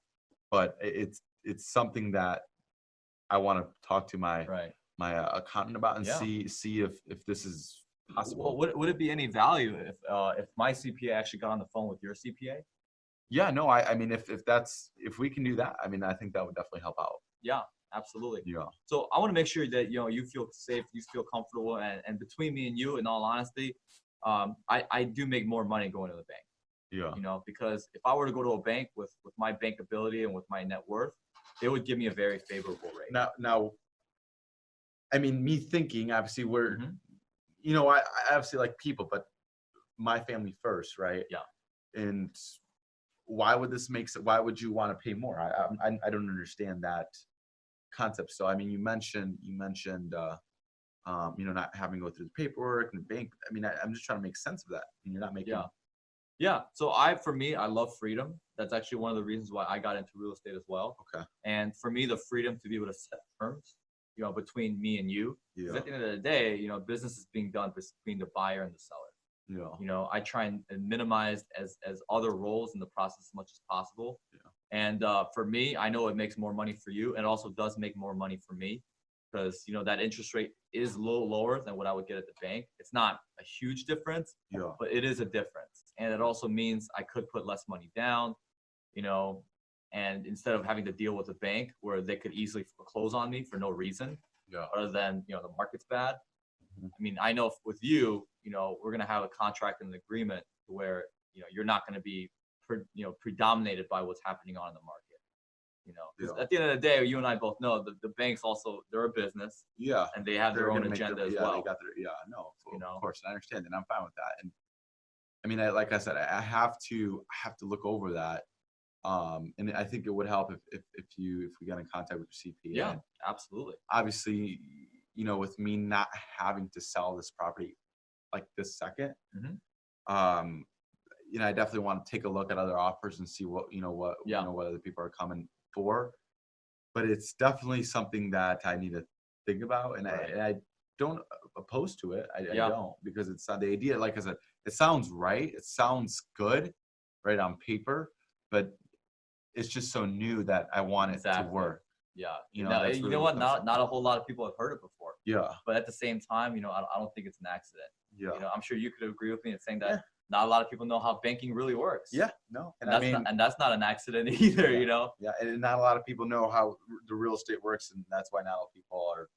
Speaker 2: But it's something that I want to talk to my accountant about and see if this is possible.
Speaker 1: Well, would it be any value if my CPA actually got on the phone with your CPA?
Speaker 2: Yeah, no, I mean, if we can do that, I mean, I think that would definitely help out.
Speaker 1: Yeah, absolutely.
Speaker 2: Yeah.
Speaker 1: So I want to make sure that you feel safe, you feel comfortable, and between me and you, in all honesty, I do make more money going to the bank.
Speaker 2: Yeah.
Speaker 1: Because if I were to go to a bank with my bankability and with my net worth, they would give me a very favorable rate.
Speaker 2: Now, I mean, me thinking, obviously, we're, I obviously like people, but my family first, right?
Speaker 1: Yeah.
Speaker 2: And why would you want to pay more? I don't understand that concept. So, I mean, you mentioned, not having to go through the paperwork and the bank. I mean, I'm just trying to make sense of that. And you're not making.
Speaker 1: Yeah. So for me, I love freedom. That's actually one of the reasons why I got into real estate as well.
Speaker 2: Okay.
Speaker 1: And for me, the freedom to be able to set terms, between me and you.
Speaker 2: Yeah.
Speaker 1: At the end of the day, business is being done between the buyer and the seller.
Speaker 2: Yeah.
Speaker 1: I try and minimize as other roles in the process as much as possible.
Speaker 2: Yeah.
Speaker 1: And for me, I know it makes more money for you, and it also does make more money for me because that interest rate is a little lower than what I would get at the bank. It's not a huge difference, but it is a difference. And it also means I could put less money down, and instead of having to deal with a bank where they could easily foreclose on me for no reason, other than the market's bad. I mean, I know with you, we're going to have a contract and an agreement where, you're not going to be, predominated by what's happening on in the market. Because at the end of the day, you and I both know that the banks also, they're a business.
Speaker 2: Yeah.
Speaker 1: And they have their own agenda as well.
Speaker 2: They got their, of course, I understand that. I'm fine with that. And I mean, like I said, I have to look over that. And I think it would help if we got in contact with your CPA.
Speaker 1: Yeah, absolutely.
Speaker 2: Obviously, with me not having to sell this property like this second, I definitely want to take a look at other offers and see what other people are coming for. But it's definitely something that I need to think about, and I don't oppose to it. I don't, because it's not the idea. Like I said, it sounds right. It sounds good, right on paper, but it's just so new that I want it to work.
Speaker 1: Yeah.
Speaker 2: Really
Speaker 1: you know what? Not a whole lot of people have heard it before.
Speaker 2: Yeah.
Speaker 1: But at the same time, I don't think it's an accident.
Speaker 2: Yeah.
Speaker 1: I'm sure you could agree with me in saying that not a lot of people know how banking really works.
Speaker 2: Yeah, no,
Speaker 1: And that's not an accident either, you know.
Speaker 2: Yeah, and not a lot of people know how the real estate works, and that's why not a lot of people are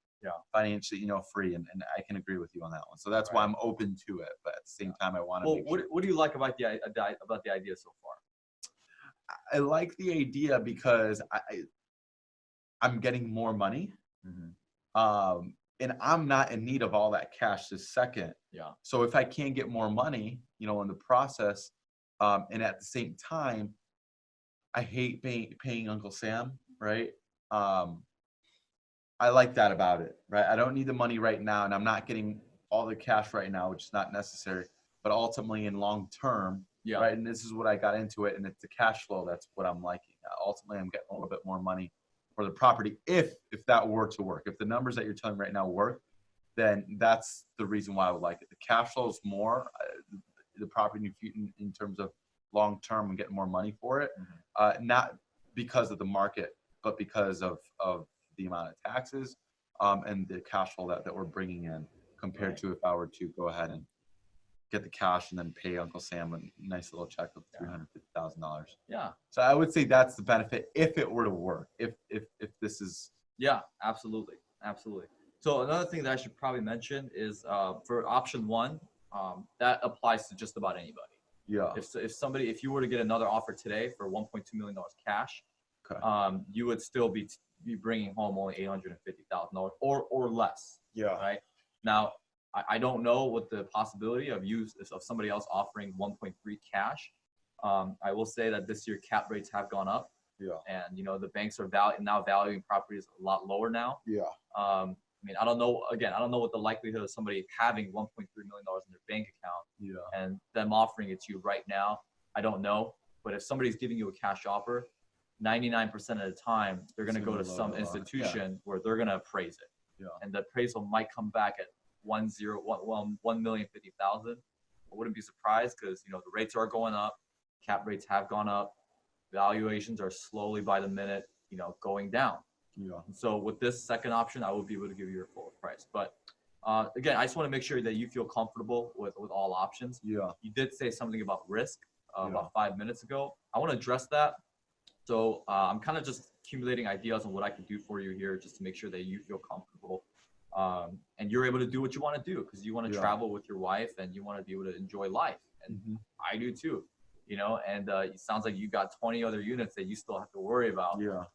Speaker 2: financially, free. And I can agree with you on that one. So that's why I'm open to it. But at the same time, I want to.
Speaker 1: Well, what do you like about the idea so far?
Speaker 2: I like the idea because I'm getting more money. And I'm not in need of all that cash this second.
Speaker 1: Yeah.
Speaker 2: So if I can get more money, in the process, and at the same time, I hate paying Uncle Sam, right? I like that about it, right? I don't need the money right now, and I'm not getting all the cash right now, which is not necessary. But ultimately, in long term, right? And this is what I got into it, and it's the cash flow. That's what I'm liking. Ultimately, I'm getting a little bit more money for the property if that were to work. If the numbers that you're telling me right now work, then that's the reason why I would like it. The cash flow is more, the property in terms of long term and getting more money for it, not because of the market, but because of the amount of taxes and the cash flow that we're bringing in compared to if I were to go ahead and get the cash and then pay Uncle Sam a nice little check of $350,000.
Speaker 1: Yeah.
Speaker 2: So I would say that's the benefit if it were to work. If this is.
Speaker 1: Yeah, absolutely. So another thing that I should probably mention is for option one, that applies to just about anybody.
Speaker 2: Yeah.
Speaker 1: If you were to get another offer today for $1.2 million cash, you would still be bringing home only $850,000 or less.
Speaker 2: Yeah.
Speaker 1: Right. Now, I don't know what the possibility of somebody else offering 1.3 cash. I will say that this year cap rates have gone up.
Speaker 2: Yeah.
Speaker 1: And the banks are now valuing properties a lot lower now.
Speaker 2: Yeah.
Speaker 1: I mean, I don't know what the likelihood of somebody having $1.3 million in their bank account and them offering it to you right now. I don't know. But if somebody's giving you a cash offer, 99% of the time, they're going to go to some institution where they're going to appraise it.
Speaker 2: Yeah.
Speaker 1: And the appraisal might come back at $1,050,000. I wouldn't be surprised because, the rates are going up. Cap rates have gone up. Valuations are slowly by the minute, going down.
Speaker 2: Yeah.
Speaker 1: And so with this second option, I will be able to give you your full price. But again, I just want to make sure that you feel comfortable with all options.
Speaker 2: Yeah.
Speaker 1: You did say something about risk about 5 minutes ago. I want to address that. So I'm kind of just accumulating ideas on what I can do for you here just to make sure that you feel comfortable and you're able to do what you want to do because you want to travel with your wife and you want to be able to enjoy life. And I do too. And it sounds like you got 20 other units that you still have to worry about.
Speaker 2: Yeah.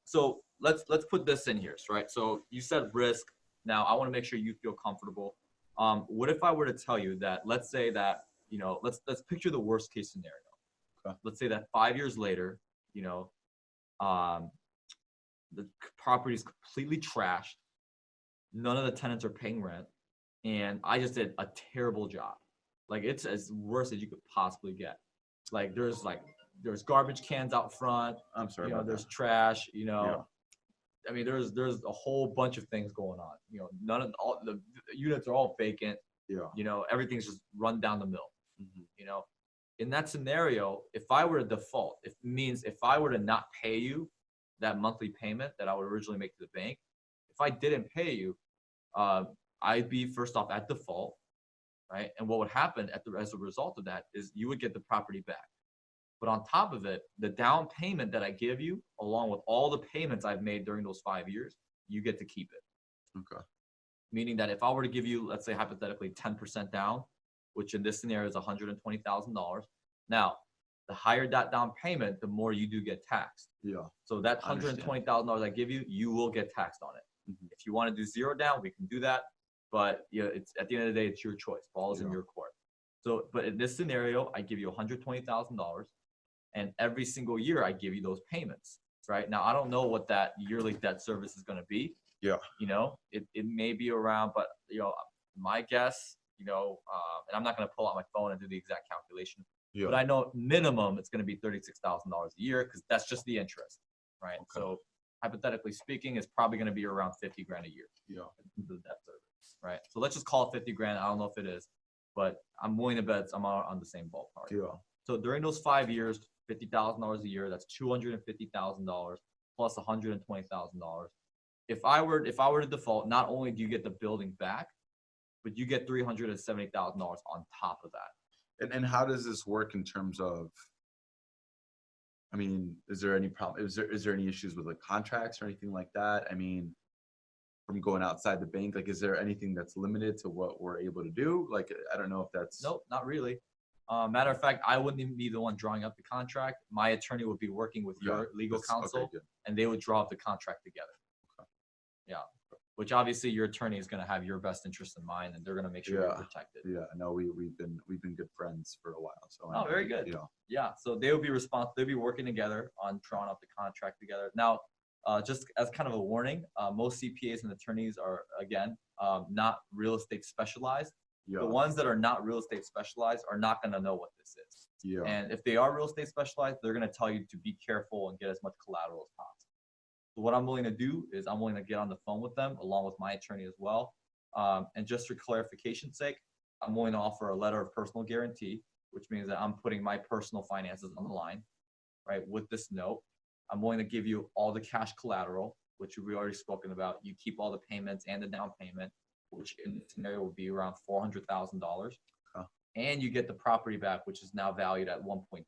Speaker 1: So let's put this in here, right? So you said risk. Now I want to make sure you feel comfortable. What if I were to tell you that, let's say that, let's picture the worst case scenario.
Speaker 2: Okay.
Speaker 1: Let's say that 5 years later, the property is completely trashed. None of the tenants are paying rent. And I just did a terrible job. Like it's as worse as you could possibly get. Like there's garbage cans out front.
Speaker 2: I'm sorry.
Speaker 1: There's trash. I mean, there's a whole bunch of things going on. None of all the units are all vacant.
Speaker 2: Yeah.
Speaker 1: Everything's just run down the mill. In that scenario, if I were to default, it means if I were to not pay you that monthly payment that I would originally make to the bank, if I didn't pay you, I'd be first off at default. Right. And what would happen as a result of that is you would get the property back. But on top of it, the down payment that I give you, along with all the payments I've made during those 5 years, you get to keep it.
Speaker 2: Okay.
Speaker 1: Meaning that if I were to give you, let's say hypothetically 10% down, which in this scenario is $120,000. Now, the higher that down payment, the more you do get taxed.
Speaker 2: Yeah.
Speaker 1: So that $120,000 I give you, you will get taxed on it. If you want to do zero down, we can do that. But it's at the end of the day, it's your choice. Ball is in your court. So, but in this scenario, I give you $120,000, and every single year I give you those payments. Right now, I don't know what that yearly debt service is going to be.
Speaker 2: Yeah.
Speaker 1: It may be around, but my guess, and I'm not going to pull out my phone and do the exact calculation. Yeah. But I know minimum it's going to be $36,000 a year because that's just the interest, right? Okay. So hypothetically speaking, it's probably going to be around $50,000 a year. Yeah. The debt service, right? So let's just call it $50,000. I don't know if it is, but I'm willing to bet I'm on the same ballpark. Yeah. So during those 5 years, $50,000 a year, that's $250,000 plus $120,000. If I were to default, not only do you get the building back, but you get $370,000 on top of that.
Speaker 2: And how does this work in terms of, I mean, is there any problem? Is there any issues with like contracts or anything like that? I mean, from going outside the bank, like, is there anything that's limited to what we're able to do? Like, I don't know if that's.
Speaker 1: Nope, not really. Matter of fact, I wouldn't even be the one drawing up the contract. My attorney would be working with your legal counsel,
Speaker 2: Okay, good.
Speaker 1: and they would draw up the contract together.
Speaker 2: Okay.
Speaker 1: Yeah. Which obviously your attorney is going to have your best interest in mind, and they're going to make sure you're protected.
Speaker 2: Yeah, no, we've been good friends for a while. So
Speaker 1: oh, very good. Yeah, so they will be responsible. They'll be working together on drawing up the contract together. Now, just as kind of a warning, most CPAs and attorneys are again not real estate specialized.
Speaker 2: Yeah.
Speaker 1: The ones that are not real estate specialized are not going to know what this is.
Speaker 2: Yeah.
Speaker 1: And if they are real estate specialized, they're going to tell you to be careful and get as much collateral as possible. So what I'm willing to do is I'm willing to get on the phone with them along with my attorney as well. And just for clarification's sake, I'm willing to offer a letter of personal guarantee, which means that I'm putting my personal finances on the line, right? With this note, I'm willing to give you all the cash collateral, which we already spoken about. You keep all the payments and the down payment, which in this scenario would be around $400,000. And you get the property back, which is now valued at $1.2 million.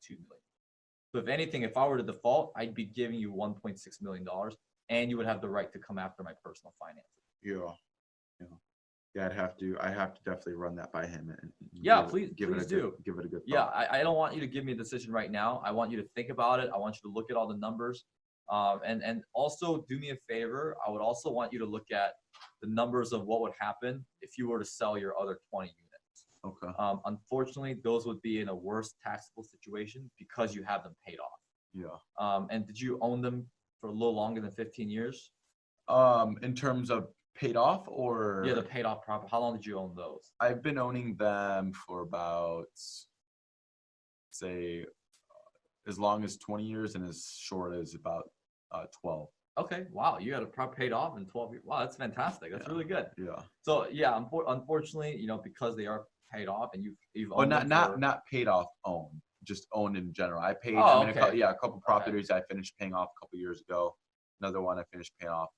Speaker 1: So if anything, if I were to default, I'd be giving you $1.6 million, and you would have the right to come after my personal finances.
Speaker 2: Yeah, I have to definitely run that by him. And
Speaker 1: please
Speaker 2: give it a
Speaker 1: do.
Speaker 2: Give it a good thought.
Speaker 1: Yeah, I don't want you to give me a decision right now. I want you to think about it. I want you to look at all the numbers. And also do me a favor. I would also want you to look at the numbers of what would happen if you were to sell your other 20 units.
Speaker 2: Okay.
Speaker 1: Unfortunately, those would be in a worse taxable situation because you have them paid off.
Speaker 2: Yeah.
Speaker 1: And did you own them for a little longer than 15 years?
Speaker 2: In terms of paid off or?
Speaker 1: Yeah, the paid off property. How long did you own those?
Speaker 2: I've been owning them for about, say, as long as 20 years and as short as about 12.
Speaker 1: Okay. Wow. You got a paid off in 12 years. Wow. That's fantastic. That's really good.
Speaker 2: Yeah.
Speaker 1: So yeah, unfortunately, because they are paid off and you've
Speaker 2: Well,
Speaker 1: owned
Speaker 2: not paid off, owned, just owned in general. I paid,
Speaker 1: okay.
Speaker 2: a couple properties I finished paying off a couple years ago. Another one I finished paying off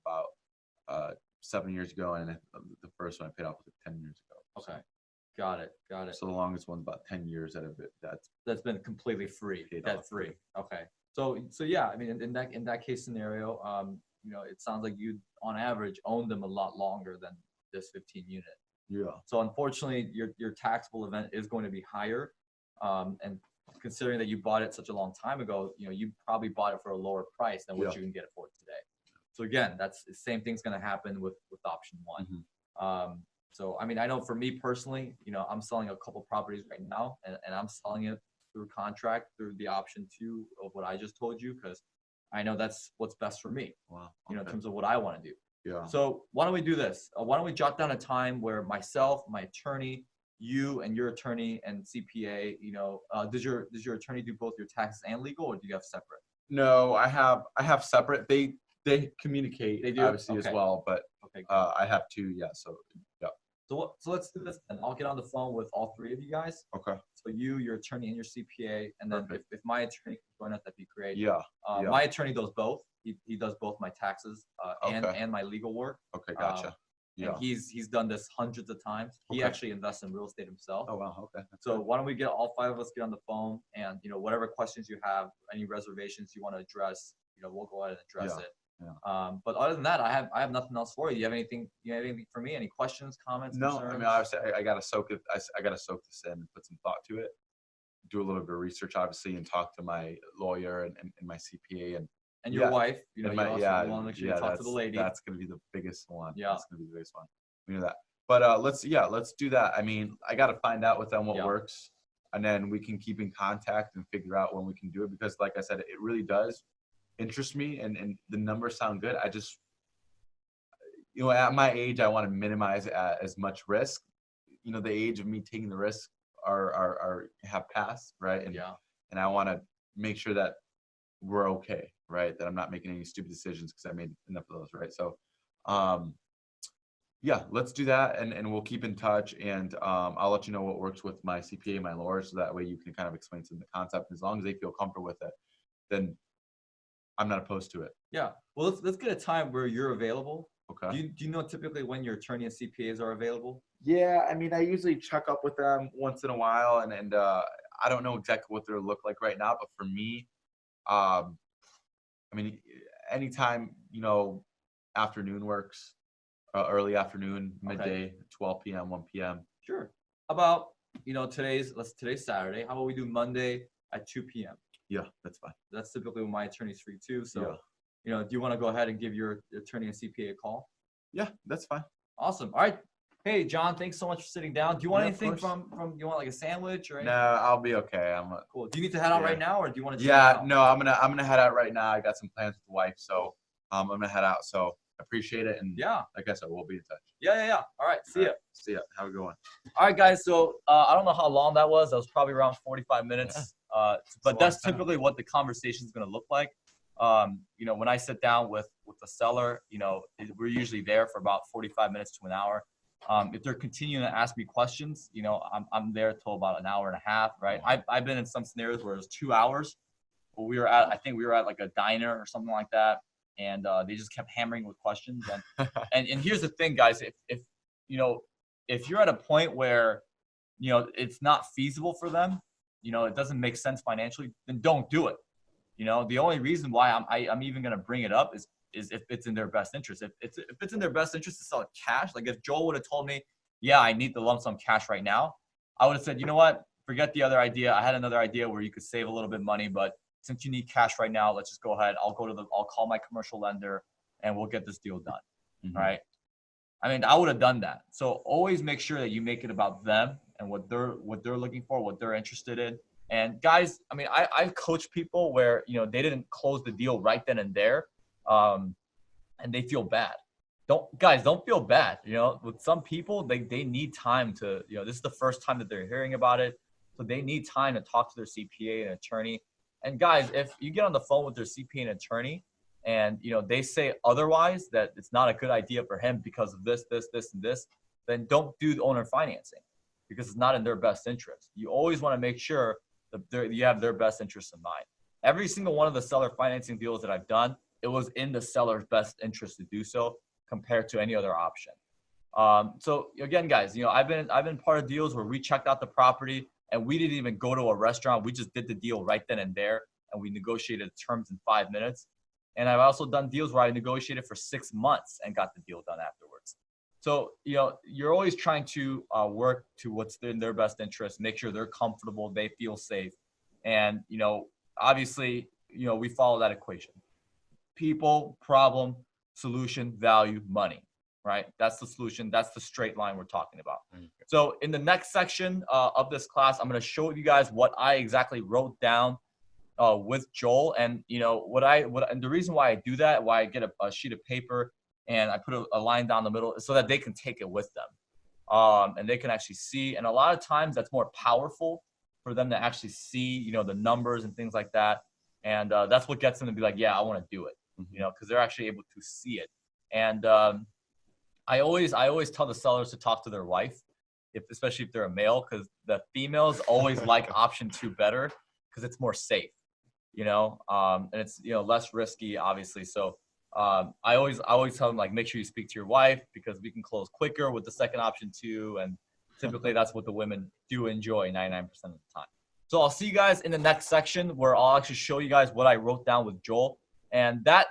Speaker 2: about 7 years ago, and the first one I paid off was like 10 years ago.
Speaker 1: Okay. Got it.
Speaker 2: So the longest one's about 10 years
Speaker 1: that's been completely free, debt free. Okay. So yeah, I mean, in that case scenario, it sounds like you on average own them a lot longer than this 15 unit.
Speaker 2: Yeah.
Speaker 1: So unfortunately, your taxable event is going to be higher, and considering that you bought it such a long time ago, you probably bought it for a lower price than what you can get it for today. So again, that's the same thing's going to happen with option one.
Speaker 2: Mm-hmm.
Speaker 1: So I mean, I know for me personally, I'm selling a couple properties right now, and I'm selling it through contract through the option two of what I just told you, because I know that's what's best for me.
Speaker 2: Wow.
Speaker 1: In terms of what I want to do.
Speaker 2: Yeah.
Speaker 1: So why don't we do this? Why don't we jot down a time where myself, my attorney, you and your attorney and CPA, does your attorney do both your taxes and legal, or do you have separate?
Speaker 2: No, I have separate. They communicate,
Speaker 1: they do?
Speaker 2: Obviously as well, but
Speaker 1: okay,
Speaker 2: I have two. Yeah. So yeah.
Speaker 1: So let's do this, and I'll get on the phone with all three of you guys.
Speaker 2: Okay.
Speaker 1: So you, your attorney, and your CPA, and then if my attorney can join us, that'd be great.
Speaker 2: Yeah.
Speaker 1: My attorney does both. He does both my taxes and my legal work.
Speaker 2: Okay, gotcha.
Speaker 1: And he's done this hundreds of times. He actually invests in real estate himself.
Speaker 2: Oh wow. Okay.
Speaker 1: So why don't we get all five of us get on the phone, and whatever questions you have, any reservations you want to address, we'll go ahead and address it.
Speaker 2: Yeah.
Speaker 1: But other than that, I have nothing else for you. Do you have anything? Anything for me? Any questions, comments?
Speaker 2: No,
Speaker 1: concerns?
Speaker 2: I mean, obviously, I gotta soak it. I gotta soak this in and put some thought to it. Do a little bit of research, obviously, and talk to my lawyer and my CPA
Speaker 1: and your wife. You
Speaker 2: and
Speaker 1: want to make sure you talk to the lady.
Speaker 2: That's gonna be the biggest one.
Speaker 1: Yeah,
Speaker 2: that's gonna be the biggest one. We know that. But let's do that. I mean, I gotta find out with them what works, and then we can keep in contact and figure out when we can do it. Because, like I said, it really does interest me, and the numbers sound good. I just, at my age, I want to minimize as much risk. The age of me taking the risk have passed, right? And I want to make sure that we're okay, right? That I'm not making any stupid decisions because I made enough of those, right? So, let's do that, and we'll keep in touch, and I'll let you know what works with my CPA and my lawyer, so that way you can kind of explain to them the concept. As long as they feel comfortable with it, then I'm not opposed to it.
Speaker 1: Yeah. Well, let's get a time where you're available.
Speaker 2: Okay.
Speaker 1: Do you know typically when your attorney and CPAs are available?
Speaker 2: Yeah, I mean, I usually check up with them once in a while, and I don't know exactly what they look like right now, but for me, um, I mean, anytime, afternoon works, early afternoon,
Speaker 1: Okay.
Speaker 2: midday, 12 p.m., 1 p.m.
Speaker 1: Sure. How about, today's Saturday. How about we do Monday at 2 p.m.?
Speaker 2: Yeah, that's fine.
Speaker 1: That's typically when my attorney's free too. So,
Speaker 2: Yeah.
Speaker 1: do you want to go ahead and give your attorney and CPA a call?
Speaker 2: Yeah, that's fine.
Speaker 1: Awesome. All right. Hey, John, thanks so much for sitting down. Do you want
Speaker 2: Yeah, of
Speaker 1: anything
Speaker 2: course.
Speaker 1: from you want like a sandwich or
Speaker 2: No,
Speaker 1: anything?
Speaker 2: I'll be okay.
Speaker 1: Cool. Do you need to head out
Speaker 2: Yeah.
Speaker 1: right now or do you want to
Speaker 2: Yeah,
Speaker 1: out?
Speaker 2: no, I'm gonna head out right now. I got some plans with the wife, so I'm gonna head out. So appreciate it, and
Speaker 1: Yeah.
Speaker 2: like I said, we'll be in touch.
Speaker 1: Yeah. All right. See ya.
Speaker 2: See ya. Have a good one.
Speaker 1: All right, guys. So I don't know how long that was. That was probably around 45 minutes. But that's typically what the conversation is going to look like. When I sit down with the seller, we're usually there for about 45 minutes to an hour. If they're continuing to ask me questions, I'm there till about an hour and a half, right? I've been in some scenarios where it was 2 hours. But I think we were at like a diner or something like that. And they just kept hammering with questions. And here's the thing, guys, if you're at a point where, it's not feasible for them, it doesn't make sense financially, then don't do it. The only reason why I'm even going to bring it up is if it's in their best interest. If it's in their best interest to sell it cash, like if Joel would have told me, yeah, I need the lump sum cash right now, I would have said, you know what, forget the other idea. I had another idea where you could save a little bit of money, but since you need cash right now, let's just go ahead. I'll call my commercial lender and we'll get this deal done.
Speaker 2: Mhm.
Speaker 1: Right. I mean, I would have done that. So always make sure that you make it about them and what they're looking for, what they're interested in. And guys, I mean, I've coached people where, they didn't close the deal right then and there. And they feel bad. Don't feel bad. With some people, they need time to, this is the first time that they're hearing about it. So they need time to talk to their CPA and attorney. And guys, if you get on the phone with their CPA and attorney and, they say otherwise, that it's not a good idea for him because of this, and this, then don't do the owner financing because it's not in their best interest. You always want to make sure that you have their best interest in mind. Every single one of the seller financing deals that I've done, it was in the seller's best interest to do so compared to any other option. So again, guys, I've been part of deals where we checked out the property and we didn't even go to a restaurant. We just did the deal right then and there, and we negotiated terms in 5 minutes. And I've also done deals where I negotiated for 6 months and got the deal done afterwards. So, you're always trying to work to what's in their best interest, make sure they're comfortable, they feel safe. And, obviously, we follow that equation. People, problem, solution, value, money, right? That's the solution. That's the straight line we're talking about. So in the next section of this class, I'm going to show you guys what I exactly wrote down with Joel. And, and the reason why I do that, why I get a sheet of paper and I put a line down the middle is so that they can take it with them. And they can actually see. And a lot of times that's more powerful for them to actually see, the numbers and things like that. And that's what gets them to be like, yeah, I want to do it, because they're actually able to see it. And I always tell the sellers to talk to their wife, especially if they're a male, because the females always like option 2 better because it's more safe, and it's, less risky, obviously. So I always tell them, like, make sure you speak to your wife because we can close quicker with the second option too. And typically that's what the women do enjoy 99% of the time. So I'll see you guys in the next section where I'll actually show you guys what I wrote down with Joel. And that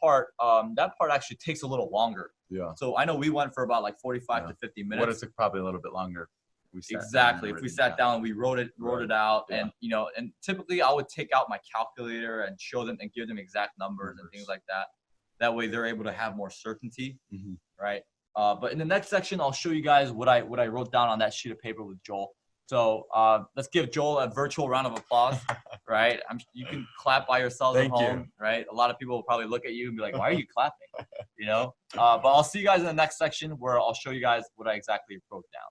Speaker 1: part actually takes a little longer.
Speaker 2: Yeah.
Speaker 1: So I know we went for about like 45 to 50 minutes.
Speaker 2: What is it? Probably a little bit longer.
Speaker 1: Exactly. If we sat down and we wrote it out,
Speaker 2: Yeah.
Speaker 1: and typically I would take out my calculator and show them and give them exact numbers and things like that. That way they're able to have more certainty, right? But in the next section, I'll show you guys what I wrote down on that sheet of paper with Joel. So let's give Joel a virtual round of applause, right? You can clap by yourselves at home, right? A lot of people will probably look at you and be like, why are you clapping? But I'll see you guys in the next section where I'll show you guys what I exactly wrote down.